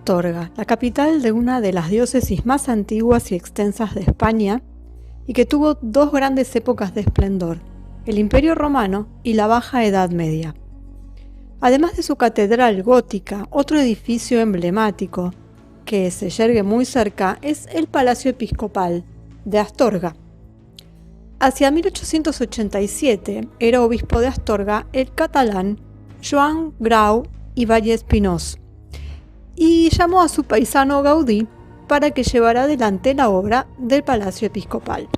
Astorga, la capital de una de las diócesis más antiguas y extensas de España, y que tuvo dos grandes épocas de esplendor, el Imperio Romano y la Baja Edad Media. Además de su catedral gótica, otro edificio emblemático que se yergue muy cerca es el Palacio Episcopal de Astorga. Hacia 1887 era obispo de Astorga el catalán Joan Grau y Vallespinós, y llamó a su paisano Gaudí para que llevara adelante la obra del Palacio Episcopal.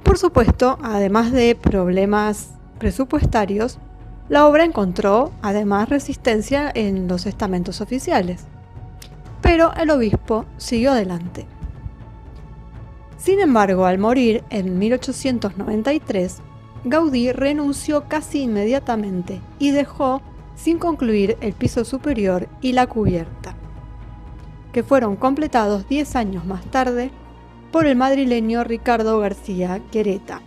Por supuesto, además de problemas presupuestarios, la obra encontró además resistencia en los estamentos oficiales, pero el obispo siguió adelante. Sin embargo, al morir en 1893, Gaudí renunció casi inmediatamente y dejó sin concluir el piso superior y la cubierta, que fueron completados 10 años más tarde por el madrileño Ricardo García Quereta.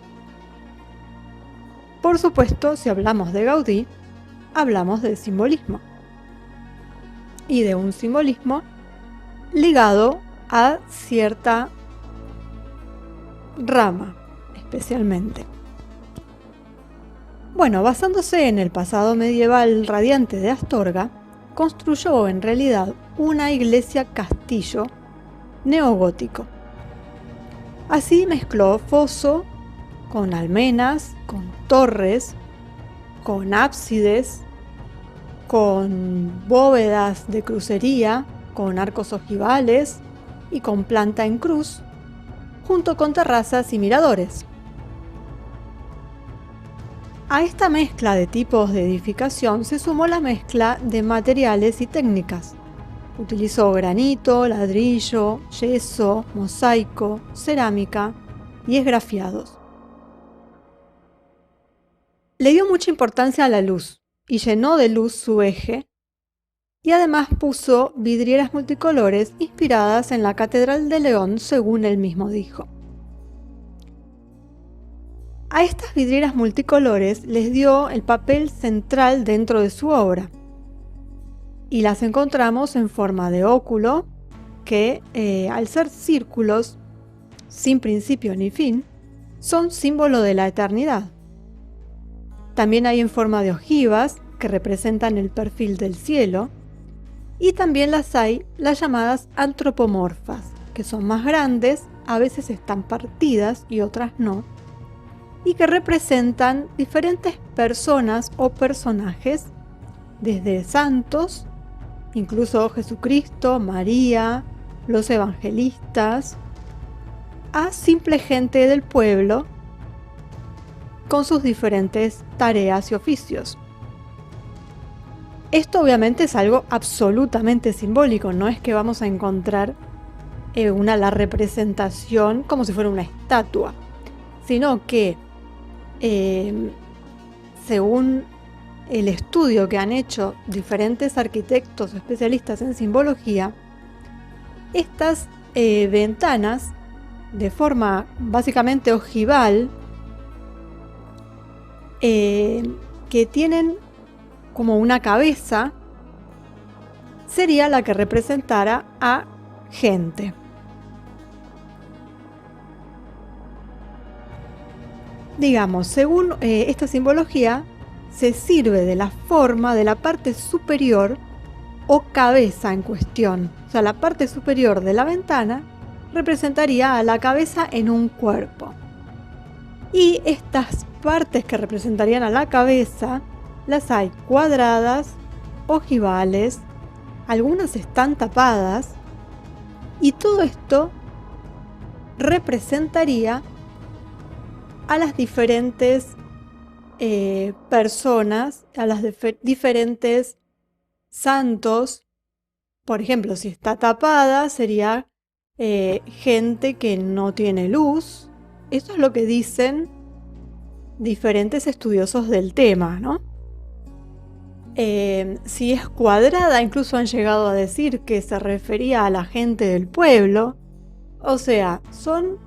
Por supuesto, si hablamos de Gaudí, hablamos del simbolismo, y de un simbolismo ligado a cierta rama, especialmente. Bueno, basándose en el pasado medieval radiante de Astorga, construyó en realidad una iglesia-castillo neogótico. Así mezcló foso con almenas, con torres, con ábsides, con bóvedas de crucería, con arcos ojivales y con planta en cruz, junto con terrazas y miradores. A esta mezcla de tipos de edificación se sumó la mezcla de materiales y técnicas. Utilizó granito, ladrillo, yeso, mosaico, cerámica y esgrafiados. Le dio mucha importancia a la luz y llenó de luz su eje, y además puso vidrieras multicolores inspiradas en la Catedral de León, según él mismo dijo. A estas vidrieras multicolores les dio el papel central dentro de su obra, y las encontramos en forma de óculo que, al ser círculos sin principio ni fin, son símbolo de la eternidad. También hay en forma de ojivas que representan el perfil del cielo, y también las hay las llamadas antropomorfas, que son más grandes, a veces están partidas y otras no, y que representan diferentes personas o personajes, desde santos, incluso Jesucristo, María, los evangelistas, a simple gente del pueblo con sus diferentes tareas y oficios. Esto obviamente es algo absolutamente simbólico, no es que vamos a encontrar la representación como si fuera una estatua, sino que según el estudio que han hecho diferentes arquitectos o especialistas en simbología, estas ventanas de forma básicamente ojival, que tienen como una cabeza, sería la que representara a gente. Digamos, según esta simbología, se sirve de la forma de la parte superior o cabeza en cuestión. O sea, la parte superior de la ventana representaría a la cabeza en un cuerpo. Y estas partes que representarían a la cabeza las hay cuadradas, ojivales, algunas están tapadas, y todo esto representaría a las diferentes personas, a las diferentes santos. Por ejemplo, si está tapada, sería gente que no tiene luz. Esto es lo que dicen diferentes estudiosos del tema, ¿no? Si es cuadrada, incluso han llegado a decir que se refería a la gente del pueblo. O sea, son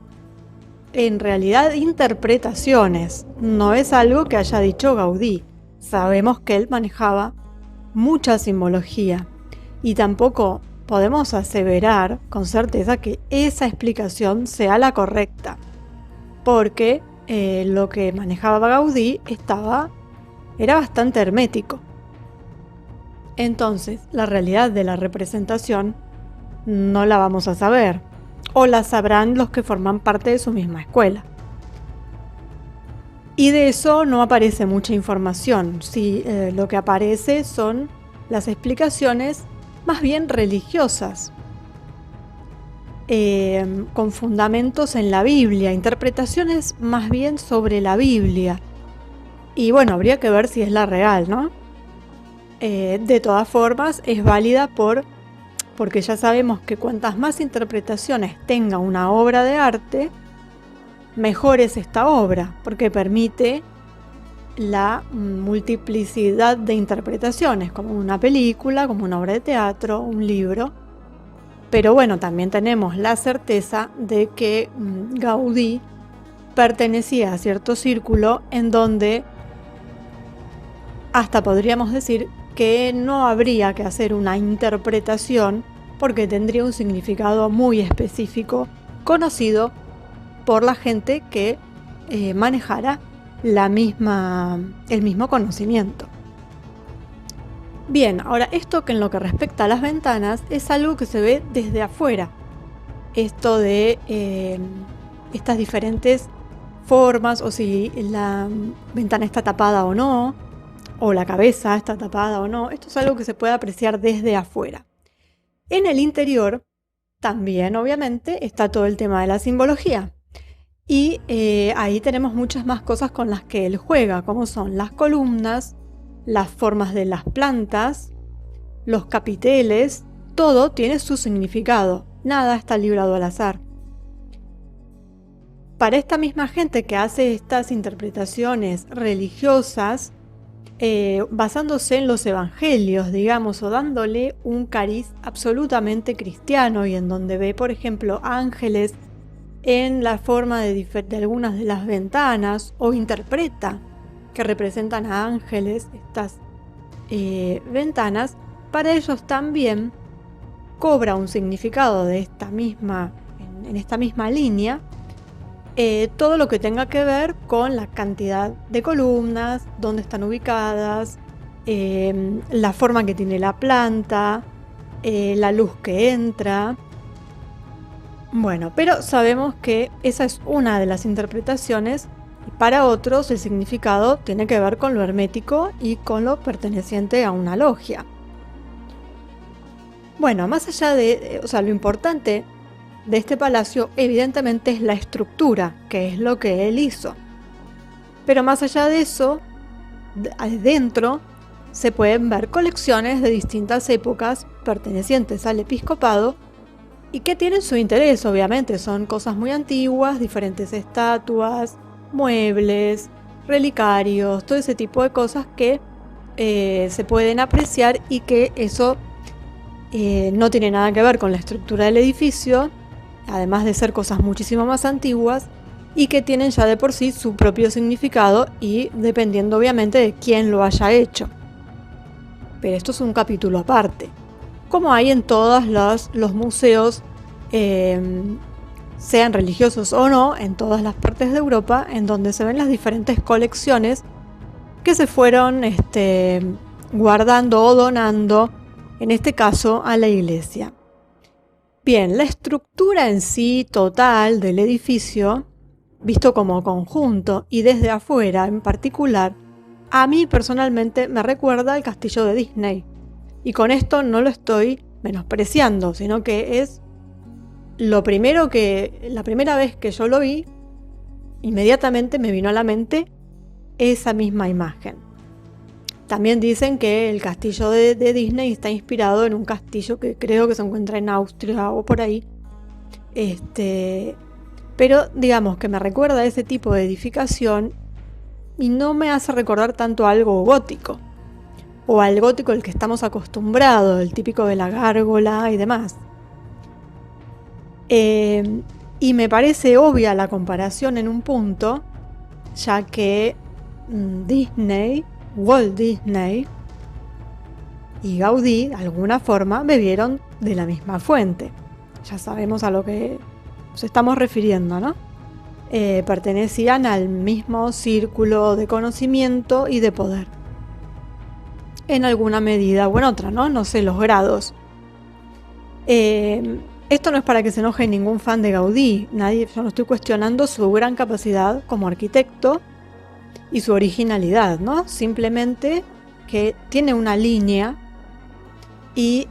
en realidad interpretaciones, no es algo que haya dicho Gaudí. Sabemos que él manejaba mucha simbología, y tampoco podemos aseverar con certeza que esa explicación sea la correcta, porque lo que manejaba Gaudí era bastante hermético. Entonces, la realidad de la representación no la vamos a saber, o la sabrán los que forman parte de su misma escuela. Y de eso no aparece mucha información. Sí, lo que aparece son las explicaciones más bien religiosas, con fundamentos en la Biblia, interpretaciones más bien sobre la Biblia. Y bueno, habría que ver si es la real, ¿no? De todas formas, es válida porque ya sabemos que cuantas más interpretaciones tenga una obra de arte, mejor es esta obra, porque permite la multiplicidad de interpretaciones, como una película, como una obra de teatro, un libro. Pero bueno, también tenemos la certeza de que Gaudí pertenecía a cierto círculo en donde hasta podríamos decir que no habría que hacer una interpretación porque tendría un significado muy específico, conocido por la gente que manejara el mismo conocimiento. Bien, ahora esto que en lo que respecta a las ventanas es algo que se ve desde afuera. Esto de estas diferentes formas, o si la ventana está tapada o no, o la cabeza está tapada o no. Esto es algo que se puede apreciar desde afuera. En el interior también, obviamente, está todo el tema de la simbología. Y ahí tenemos muchas más cosas con las que él juega, como son las columnas, las formas de las plantas, los capiteles. Todo tiene su significado, nada está librado al azar. Para esta misma gente que hace estas interpretaciones religiosas, basándose en los evangelios, digamos, o dándole un cariz absolutamente cristiano, y en donde ve, por ejemplo, ángeles en la forma de algunas de las ventanas, o interpreta que representan a ángeles estas ventanas, para ellos también cobra un significado de en esta misma línea, todo lo que tenga que ver con la cantidad de columnas, dónde están ubicadas, la forma que tiene la planta, la luz que entra. Bueno, pero sabemos que esa es una de las interpretaciones, y para otros el significado tiene que ver con lo hermético y con lo perteneciente a una logia. Bueno, más allá lo importante de este palacio evidentemente es la estructura, que es lo que él hizo. Pero más allá de eso, adentro se pueden ver colecciones de distintas épocas pertenecientes al episcopado y que tienen su interés, obviamente. Son cosas muy antiguas, diferentes estatuas, muebles, relicarios, todo ese tipo de cosas que se pueden apreciar, y que eso no tiene nada que ver con la estructura del edificio, además de ser cosas muchísimo más antiguas y que tienen ya de por sí su propio significado, y dependiendo obviamente de quién lo haya hecho. Pero esto es un capítulo aparte, como hay en todos los museos, sean religiosos o no, en todas las partes de Europa, en donde se ven las diferentes colecciones que se fueron guardando o donando, en este caso a la iglesia. Bien, la estructura en sí total del edificio, visto como conjunto y desde afuera en particular, a mí personalmente me recuerda al castillo de Disney. Y con esto no lo estoy menospreciando, sino que es la primera vez que yo lo vi, inmediatamente me vino a la mente esa misma imagen. También dicen que el castillo de Disney está inspirado en un castillo que creo que se encuentra en Austria o por ahí. Pero digamos que me recuerda a ese tipo de edificación y no me hace recordar tanto a algo gótico, o al gótico al que estamos acostumbrados, el típico de la gárgola y demás. Y me parece obvia la comparación en un punto, ya que Walt Disney, y Gaudí, de alguna forma, bebieron de la misma fuente. Ya sabemos a lo que nos estamos refiriendo, ¿no? Pertenecían al mismo círculo de conocimiento y de poder. En alguna medida o en otra, ¿no? No sé, los grados. Esto no es para que se enoje ningún fan de Gaudí. Yo no estoy cuestionando su gran capacidad como arquitecto y su originalidad, ¿no? Simplemente que tiene una línea y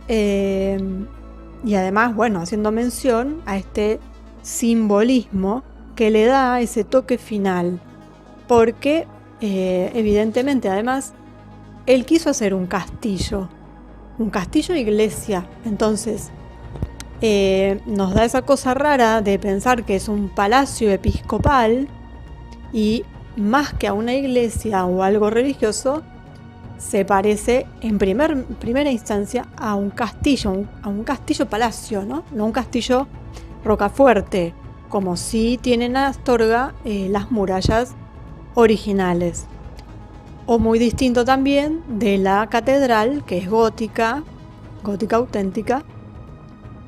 además, bueno, haciendo mención a este simbolismo que le da ese toque final, porque evidentemente, además, él quiso hacer un castillo iglesia, entonces nos da esa cosa rara de pensar que es un palacio episcopal y más que a una iglesia o algo religioso, se parece en primera instancia a un castillo palacio, ¿no? No un castillo rocafuerte, como si tienen a Astorga las murallas originales. O muy distinto también de la catedral, que es gótica auténtica,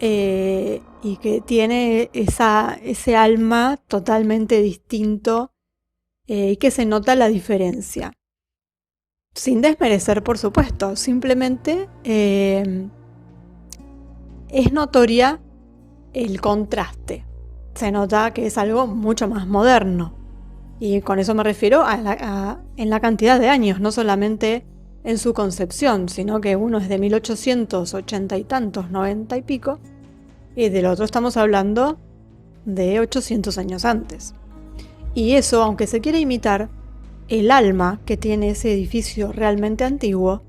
y que tiene ese alma totalmente distinto y que se nota la diferencia. Sin desmerecer, por supuesto, simplemente es notoria el contraste. Se nota que es algo mucho más moderno. Y con eso me refiero en la cantidad de años, no solamente en su concepción, sino que uno es de 1880 y tantos, 90 y pico, y del otro estamos hablando de 800 años antes. Y eso, aunque se quiera imitar el alma que tiene ese edificio realmente antiguo,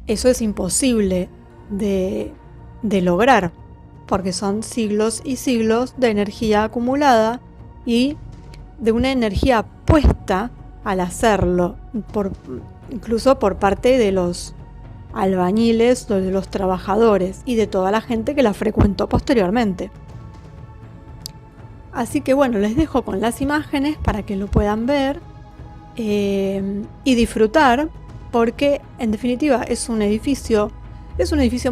eso es imposible de lograr, porque son siglos y siglos de energía acumulada y de una energía puesta al hacerlo, incluso por parte de los albañiles, de los trabajadores y de toda la gente que la frecuentó posteriormente. Así que bueno, les dejo con las imágenes para que lo puedan ver y disfrutar, porque en definitiva es un edificio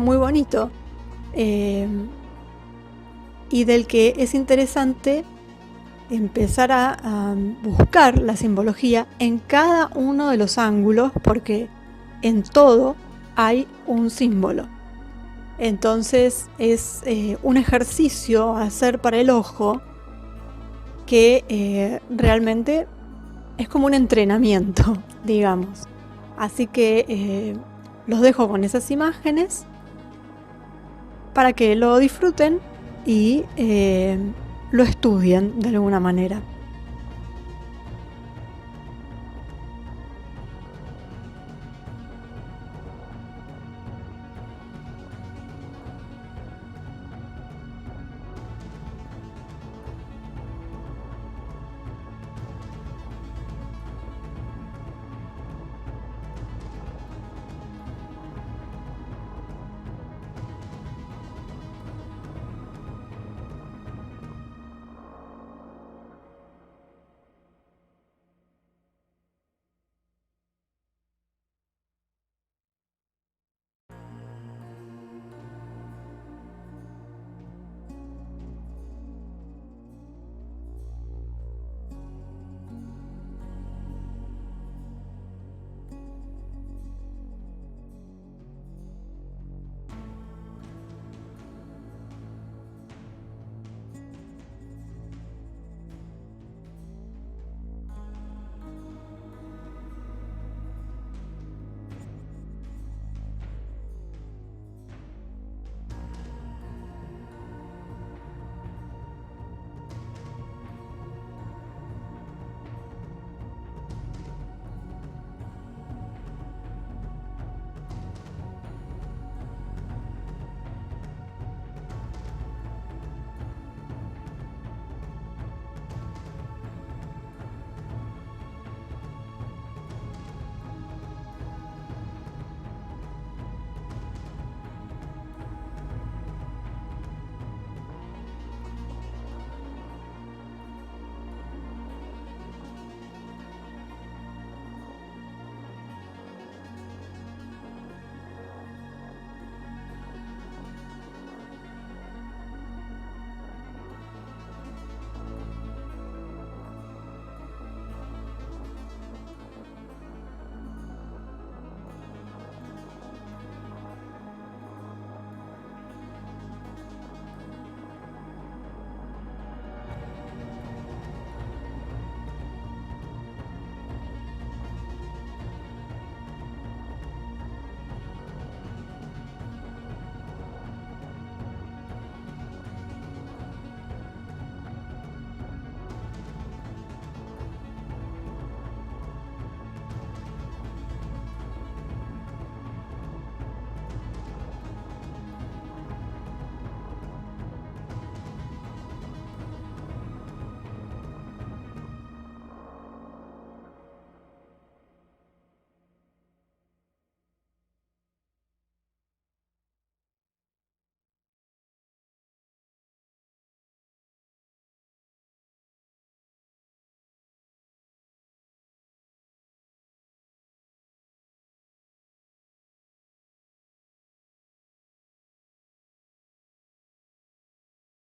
muy bonito y del que es interesante empezar a buscar la simbología en cada uno de los ángulos, porque en todo hay un símbolo. Entonces es un ejercicio a hacer para el ojo que realmente es como un entrenamiento, digamos. Así que los dejo con esas imágenes para que lo disfruten y lo estudien de alguna manera.